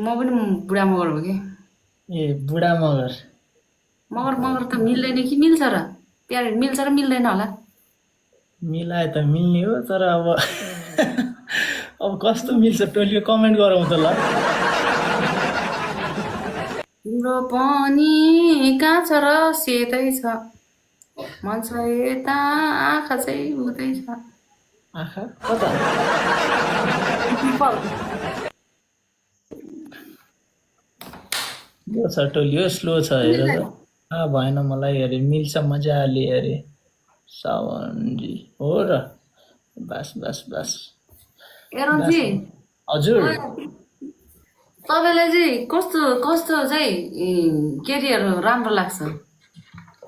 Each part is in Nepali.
म पनि बुढा मगर हो कि ए बुढा मगर मगर मगर त मिल्दैन कि मिल्छ र प्यारे मिल्छ र मिल्दैन होला मिलाए त मिल्ने हो तर अब अब कस्तो मिल्छ टोलीले कमेन्ट गरौँ त ल तिम्रो पनि काँच र सेतै छ मन छ यता आँखा चाहिँ उतै छ आँखा कता पिपल यो छ टोली हो स्लो छ हेर त भएन मलाई अरे मिल्छ मजाले अरे सावनजी हो र बस बस बस बस एरनजी हजुर तपाईँलाई चाहिँ कस्तो कस्तो चाहिँ केटीहरू राम्रो लाग्छ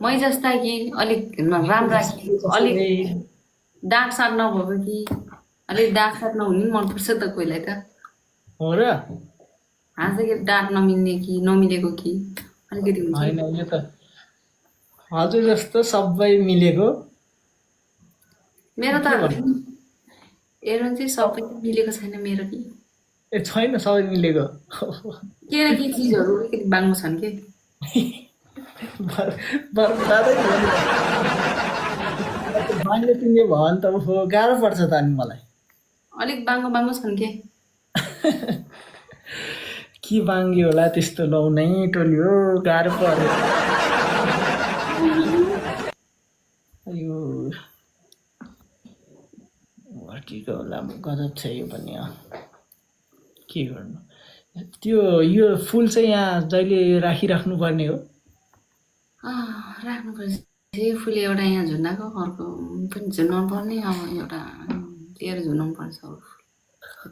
मै जस्ता कि अलिक राम्रा कि अलिक डाँट साट नभएको कि अलिक डाँट साट नहुने पनि मनपर्छ त कोहीलाई त हो र हाँस्दाखेरि डाँट नमिल्ने कि नमिलेको कि अलिकति हुन्छ होइन यो त हजुर जस्तो सबै मिलेको मेरो त एरन चाहिँ सबै त मिलेको छैन मेरो कि ए छैन सबै मिलेको के न के चिजहरू अलिकति बाङ्गो छन् कि बर्बादै बाङ्गो तिमीले भयो भने त ओहो गाह्रो पर्छ त अनि मलाई अलिक बाङ्गो बाङ्गो छन् के के बाङ्ग्यो होला त्यस्तो लाउनै टोली हो गाह्रो पर्यो अयो ठिक होला गजब छ यो पनि के गर्नु त्यो यो फुल चाहिँ यहाँ जहिले राखिराख्नु पर्ने हो राख्नुपर्छ यो फुल एउटा यहाँ झुन्डाको अर्को पनि झुन्डाउनु पर्ने अब एउटा लिएर झुन्डाउनु पर्छ अब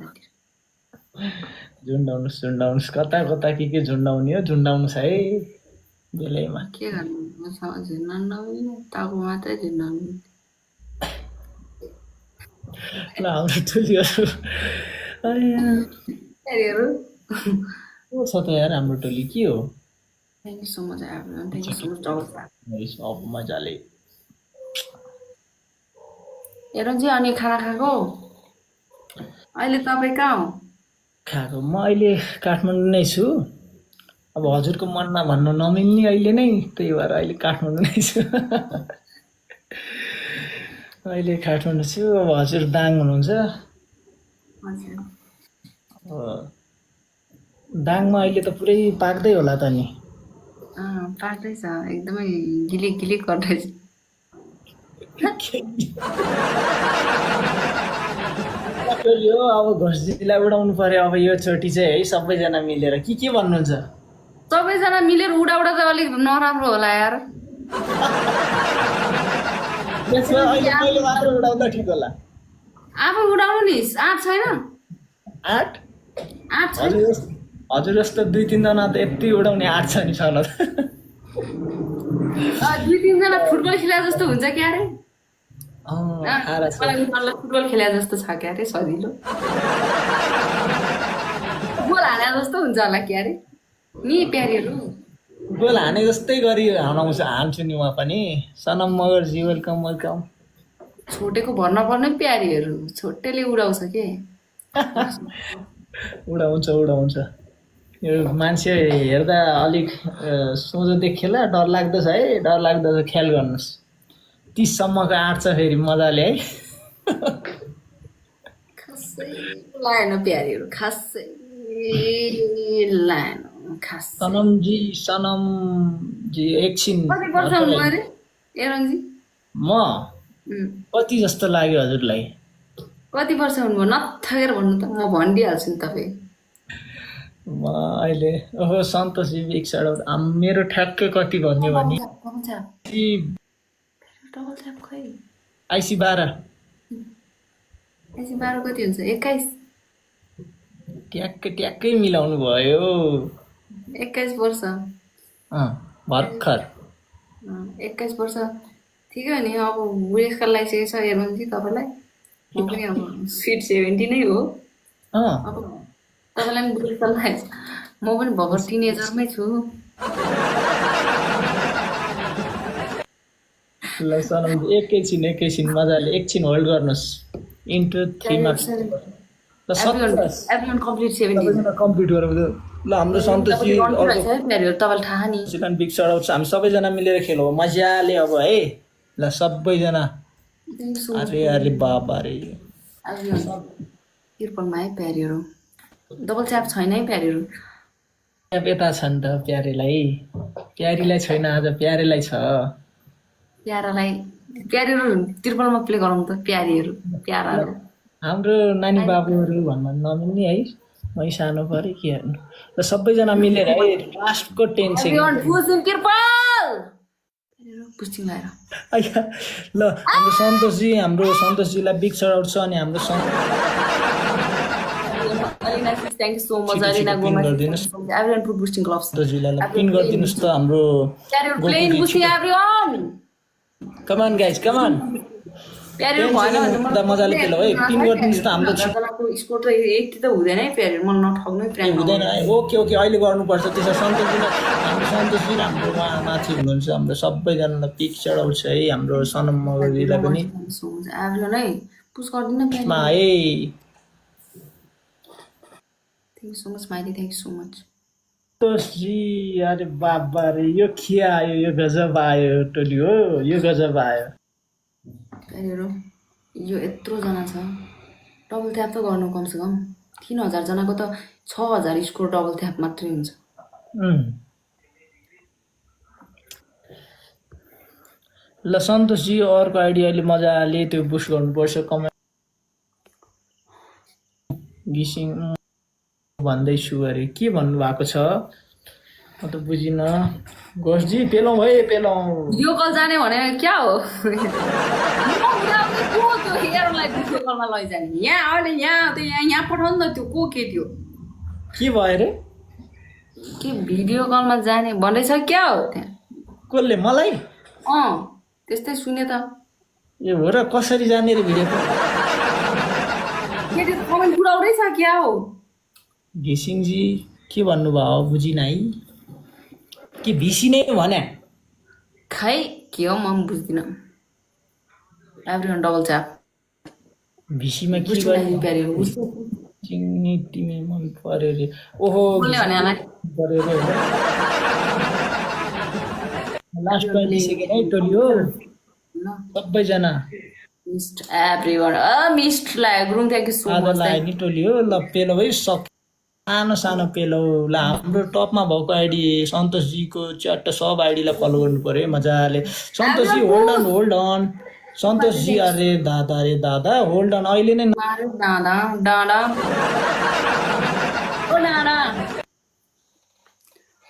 यतातिर झुन्डाउनुहोस् झुन्डाउनुहोस् कता कता के झुन्डाउने हो झुन्डाउनुहोस् है बेलैमा के गर्नु झुन्डाउनु नमिल्ने टाउको मात्रै झुन्डाउनु ल हाम्रो टोलीहरू क्यारियर को छ त यार हाम्रो टोली के हो thank you so much everyone thank you so much अब मजाले हेरौँ चाहिँ अनि खाना खाएको अहिले तपाईँ कहाँ हो खाएको म अहिले काठमाडौँ नै छु अब हजुरको मनमा भन्नु नमिल्ने अहिले नै त्यही भएर अहिले काठमाडौँ नै छु अहिले काठमाडौँ छु अब हजुर दाङ हुनुहुन्छ हजुर दाङमा अहिले त पुरै पाक्दै होला त नि पाक्दैछ एकदमै गिलिक गिलिक गर्दैछ यो अब घोषजीलाई उडाउनु पर्यो अब यो चोटि चाहिँ है सबैजना मिलेर के भन्नुहुन्छ सबैजना मिलेर उडाउडा त अलिक नराम्रो होला यार मैले मात्र उडाउँदा ठिक होला आफै उडाउनु नि आँट छैन आठ आँट छैन हजुर जस्तो 2-3 जना त यति उडाउने आँट छ नि छन 2-3 जना फुटबल खेला जस्तो हुन्छ क्या अरे फुटबल खेला जस्तो छ क्या अरे सजिलो गोल हाने जस्तो हुन्छ होला क्या अरे नि प्यारीहरू गोल हाने जस्तै गरी हान्छु नि उहाँ पनि सनम मगरजी वेलकम वेलकम छोटेको भर्न पर्ने प्यारीहरू छोटेले उडाउँछ के उडाउँछ यो मान्छे हेर्दा अलिक सोझो देखेला डर लाग्दो छ है डर लाग्दो छ ख्याल गर्नुहोस् 30 सम्मको आँट छ फेरि मजाले है खासै लाएन प्यारीहरू खासै लाएन खास सनमजी एकछिन कति वर्ष हुनु अरे एरनजी म कति जस्तो लाग्यो हजुरलाई कति वर्ष हुनुभयो नथगेर भन्नु त म भनिदिइहाल्छु नि तपाईँ म अहिले ओहो सन्तोषजी एक साइड मेरो ठ्याक्कै कति भन्यो भने आइसी 12 कति हुन्छ 21 ट्याक्कै मिलाउनु भयो 21 वर्ष भर्खर 21 वर्ष ठिकै हो नि अब बुढेसकाल लागिसकेको छ हेर्नुहुन्छ तपाईँलाई म पनि अब स्विट 70 नै हो अब तपाईँलाई पनि बुढेसकाल लागेको छ म पनि भर्खर टिनेजरमै छु ल सनमजी एकैछिन मजाले एकछिन होल्ड गर्नुहोस् इन्टु 3 मा ल 70 एभ्रिवान कम्प्लिट 70 सबैजना कम्प्लिट गरौँ ल हाम्रो सन्तोषजी प्यारीहरू तपाईँलाई थाहा नि चिकन बिग सराउट छ हामी सबैजना मिलेर खेलौँ मजाले अब है ल सबैजना अरे अरे बाबा रे तिर्पलमा है प्यारीहरू डबल च्याप छैन है प्यारीहरू अब यता छ नि त प्यारीलाई छैन आज प्यारेलाई छ प्यारालाई प्यारीहरू तिर्पलमा प्ले गरौँ त प्यारीहरू प्याराहरू हाम्रो नानी बाबुहरू भन्न नमिल्ने है मै सानो पऱ्यो के हेर्नु र सबैजना मिलेर है लास्टको 10 सेकेन्ड पुस्टिङ लगाएर ल हाम्रो सन्तोषजीलाई बिग सराउट छ अनि हाम्रो thank you so much Alina Goma everyone food busting clubs सन्तोषजीलाई पिन गरिदिनुहोस् त हाम्रो प्लेन busting everyone come on guys come on प्यारीहरू भएन भने मजाले खेलौ है पिन गरिदिनुहोस् त हाम्रो स्कोर त यति त हुँदैन है प्यारीहरू मलाई नठग्नु प्यारी हुँदैन ओके ओके अहिले गर्नुपर्छ त्यसो हाम्रो सन्तोषजी हाम्रो माथि हुनुहुन्छ हाम्रो सबैजनालाई पिक चढाउँछ है हाम्रो सनम मगरजीलाई पनि एभ्रिवान है पुस गरिदिनु प्यारी है थ्याङ्क यू सो मच माइली थ्याङ्क यू सो मच सन्तोषजी अरे बाबा रे यो के आयो यो गजब आयो टोली हो यो गजब आयो प्यारीहरू यो यत्रोजना छ डबल ट्याप त गर्नु कमसेकम 3000 जनाको त 6000 स्कोर डबल ट्याप मात्रै हुन्छ ल सन्तोषजी अर्को आइडी अहिले मजाले त्यो बुस्ट गर्नुपर्छ कमेन्ट गिसिङ भन्दैछु अरे के भन्नुभएको छ म त बुझिनँ घोषजी पेलौँ है पेलौँ भिडियो कल जाने भने क्या हो भिडियो कलमा लैजाने यहाँ अहिले यहाँ पठाउनु न त्यो को के त्यो के भयो रे के भिडियो कलमा जाने भन्दैछ क्या हो त्यहाँ कसले मलाई त्यस्तै सुने त ए हो र कसरी जाने रे भिडियो कल कमेन्ट पुऱ्याउँदैछ क्या हो घिसिङजी के भन्नुभयो बुझिन है के भिसी नै भने खै के हो म बुझ्दिनँ एभ्रिवान डबल च्याप भिसीमा के गर्ने प्यारीहरू चिङ्नी तिमी मन पर्यो रे ओहो पर्यो रे लास्ट 20 सेकेन्ड है टोली हो सबैजना मिस्ट एभ्रिवान मिस्ट लाग्यो Gurung thank you so much नि टोली हो ल पेलो है सानो सानो पेलो ल हाम्रो टपमा भएको आइडी सन्तोषजीको च्याट सब आइडीलाई फलो गर्नु पर्यो मजाले सन्तोषजी होल्ड अन सन्तोषजी अरे दादा होल्ड अन अहिले नै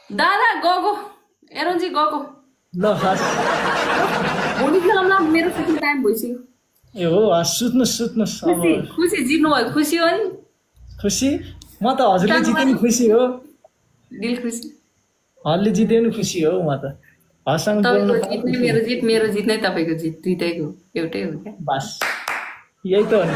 दादा गएको एरोनजी गएको ल खास भोलि खेलौँला मेरो सुत्ने टाइम भइसक्यो ए हो सुत्नुहोस् अब खुसी जित्नु भयो खुसी हो नि खुसी म त हजुरले जिते नि खुसी हो दिल खुसी हजुरले जिते नि खुसी हो म त हसँग बोल्नु मेरो जित नै तपाईँको जित दुइटैको एउटै हो क्या बस यही त हो नि